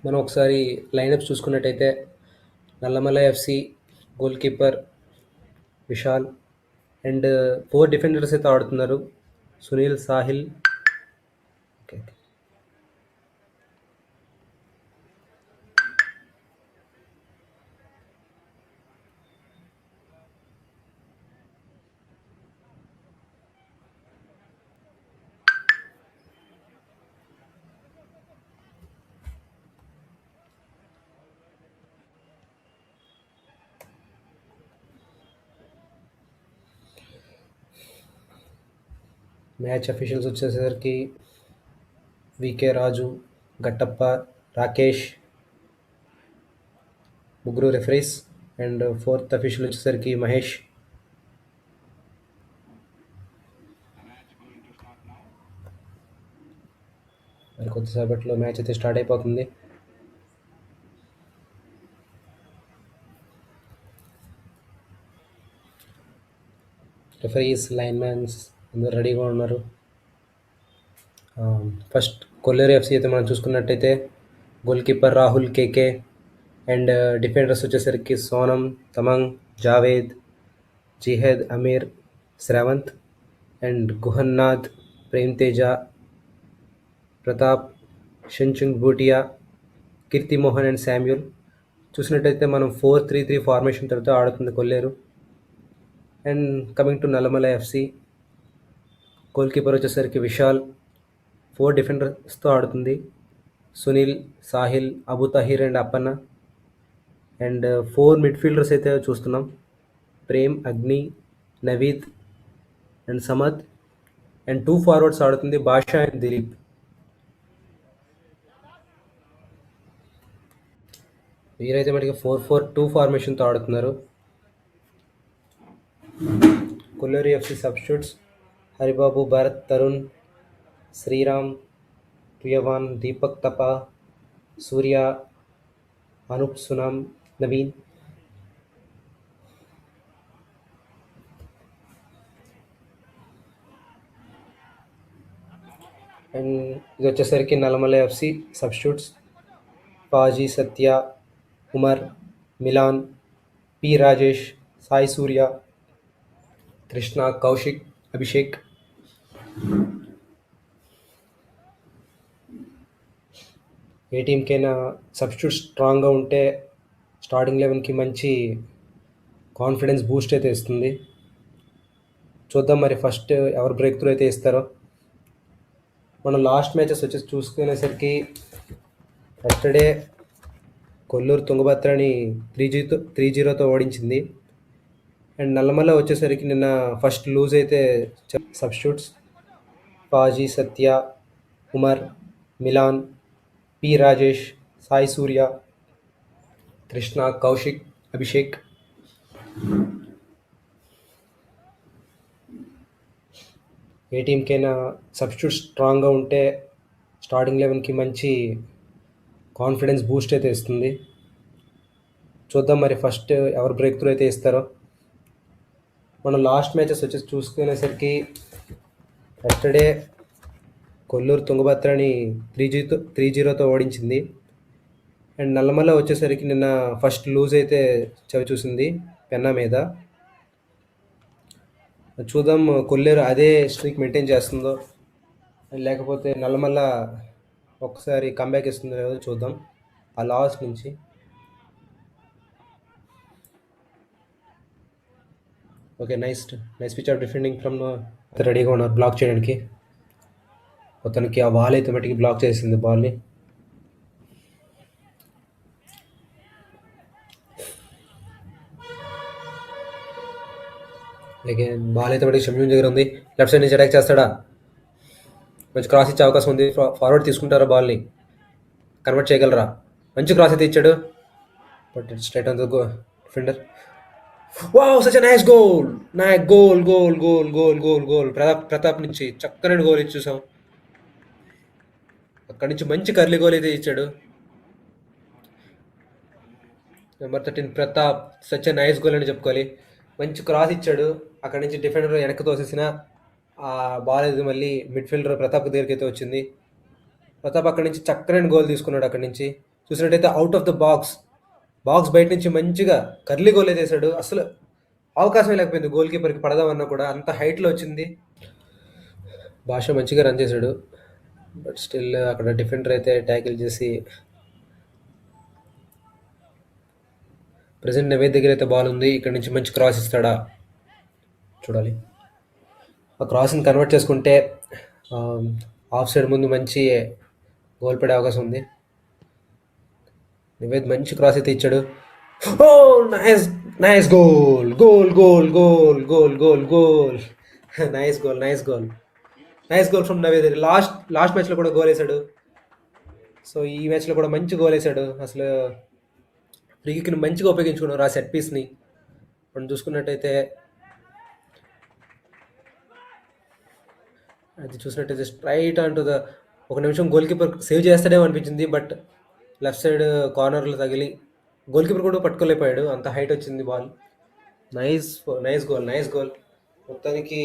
మనం ఒకసారి లైనప్స్ చూసుకున్నట్టయితే Nallamala FC goal keeper Vishal and 4 defenders అయితే ఆడుతున్నారు. Sunil, Sahil. Okay. Match officials వచ్చేసరికి వికే రాజు, గట్టప్ప, రాకేష్, ముగ్గురు రెఫరీస్. అండ్ 4th అఫీషియల్ వచ్చేసరికి మహేష్. మరి కొద్దిసేపట్లో మ్యాచ్ అయితే స్టార్ట్ అయిపోతుంది. రెఫరీస్, లైన్ మ్యాన్స్ అందరు రెడీగా ఉన్నారు. ఫస్ట్ కొల్లేరు ఎఫ్సి అయితే మనం చూసుకున్నట్టయితే goal keeper Rahul KK and defenders వచ్చేసరికి Sonam, Tamang, Javed, Jihed, Ameer, Shravanth and Guhannath, Prem Teja, Pratap, Shenchung Bhutia, Keerthimohan and Samuel. చూసినట్టయితే మనం 4-3-3 ఫార్మేషన్ తర్వాత ఆడుతుంది Kolleru. And coming to Nallamala FC goal keeper వచ్చేసరికి విశాల్, 4 డిఫెండర్స్తో ఆడుతుంది. Sunil, Sahil, Abu Tahir and Appanna. And 4 midfielders అయితే చూస్తున్నాం. Prem, Agni, Naveed and Samad. And 2 forwards ఆడుతుంది, బాషా అండ్ దిలీప్. వీరైతే మనకి 4-4-2 ఫార్మేషన్తో ఆడుతున్నారు. Kolleru FC substitutes Haribabu, Bharat, Tarun, Sriram, Priyavan, Deepak Thapa, Surya, Anoop, Sunam, Naveen. And ఇది వచ్చేసరికి Nallamala FC substitutes Paaji, Satya, Umar, Milan, P Rajesh, Sai Surya, Krishna, Kaushik, Abhishek. ఏ టీంకైనా సబ్స్టిట్యూట్ స్ట్రాంగ్గా ఉంటే స్టార్టింగ్ 11కి మంచి కాన్ఫిడెన్స్ బూస్ట్ అయితే ఇస్తుంది. చూద్దాం మరి ఫస్ట్ ఎవరు బ్రేక్ త్రూ అయితే ఇస్తారో. మనం లాస్ట్ మ్యాచెస్ వచ్చేసి చూసుకునేసరికి ఎస్టర్డే కొల్లూరు తుంగభద్రని 3-0తో ఓడించింది. అండ్ నల్లమల్ల వచ్చేసరికి నిన్న ఫస్ట్ లూజ్ అయితే సబ్స్టిట్యూట్స్ పాజీ, సత్య, ఉమర్, మిలాన్, పి రాజేష్, సాయి సూర్య, కృష్ణ, కౌశిక్, అభిషేక్. ఏ టీంకైనా సబ్స్టిట్యూట్ స్ట్రాంగ్గా ఉంటే స్టార్టింగ్ 11కి మంచి కాన్ఫిడెన్స్ బూస్ట్ అయితే ఇస్తుంది. చూద్దాం మరి ఫస్ట్ ఎవరు బ్రేక్ త్రూ అయితే ఇస్తారో. మనం లాస్ట్ మ్యాచెస్ వచ్చేసి చూసుకునేసరికి ఎస్టర్డే కొల్లూరు తుంగభద్రని 3-0తో ఓడించింది. అండ్ నల్లమల్ల వచ్చేసరికి నిన్న ఫస్ట్ లూజ్ అయితే చూసింది పెన్నా మీద. చూద్దాం కొల్లేరు అదే స్ట్రీక్ మెయింటైన్ చేస్తుందో లేకపోతే నల్లమల్ల ఒకసారి కంబ్యాక్ ఇస్తుందో లేదో చూద్దాం ఆ లాస్ నుంచి. Okay, nice pitch of defending from రెడీగా ఉన్నారు బ్లాక్ చేయడానికి. మొత్తానికి ఆ వాల్ అయితే మట్టికి బ్లాక్ చేసింది బాల్ని. అగైన్ బాల్ అయితే మటుకు షమ్యూన్ దగ్గర ఉంది. లెఫ్ట్ సైడ్ నుంచి అటాక్ చేస్తాడా? మంచి క్రాస్ ఇచ్చే అవకాశం ఉంది. ఫార్వర్డ్ తీసుకుంటారా? బాల్ని కన్వర్ట్ చేయగలరా? మంచి క్రాస్ అయితే ఇచ్చాడు, but it's straight on the defender. Wow, such a nice goal! Goal Pratap నుంచి చక్కని గోల్ ఇచ్చి చూసాం. అక్కడి నుంచి మంచి కర్లీ గోల్ అయితే ఇచ్చాడు. Number 13 Pratap, such a nice goal అని చెప్పుకోవాలి. మంచి క్రాస్ ఇచ్చాడు, అక్కడి నుంచి డిఫెండర్ వెనక్కి తోసేసిన ఆ బాల్ అయితే మళ్ళీ మిడ్ఫీల్డర్ ప్రతాప్ దగ్గరికి అయితే వచ్చింది. ప్రతాప్ అక్కడి నుంచి చక్కని గోల్ తీసుకున్నాడు. అక్కడి నుంచి చూసినట్టయితే out of the box, box బయట నుంచి మంచిగా కర్లీ గోల్ అయితే వేసాడు. అసలు అవకాశమే లేకపోయింది గోల్ కీపర్కి పడదామన్నా కూడా, అంత హైట్లో వచ్చింది. భాష మంచిగా రన్ చేశాడు, బట్ స్టిల్ అక్కడ డిఫెండర్ అయితే ట్యాకిల్ చేసి, ప్రజెంట్ నవేద్ దగ్గర అయితే బాల్ ఉంది. ఇక్కడ నుంచి మంచి క్రాస్ ఇస్తాడా చూడాలి. ఆ క్రాస్ని కన్వర్ట్ చేసుకుంటే ఆఫ్ సైడ్ ముందు మంచి గోల్ పడే అవకాశం ఉంది. నివేద్ మంచి క్రాస్ అయితే ఇచ్చాడు. Oh nice, nice goal, goal goal goal goal goal goal nice goal, nice goal, nice goal from Naved. Last మ్యాచ్లో కూడా గోల్ వేసాడు. సో ఈ మ్యాచ్లో కూడా మంచి గోల్ వేసాడు. అసలు ఫ్రీ కిక్ని మంచిగా ఉపయోగించుకున్నారు ఆ సెట్ పీస్ని. మనం చూసుకున్నట్టయితే అది చూసినట్టయితే స్ట్రైట్ అంటూ ఒక నిమిషం గోల్ కీపర్ సేవ్ చేస్తాడేమో అనిపించింది, బట్ లెఫ్ట్ సైడ్ కార్నర్లో తగిలి గోల్ కీపర్ కూడా పట్టుకోలేకపోయాడు, అంత హైట్ వచ్చింది ball. Nice, nice goal, nice goal. మొత్తానికి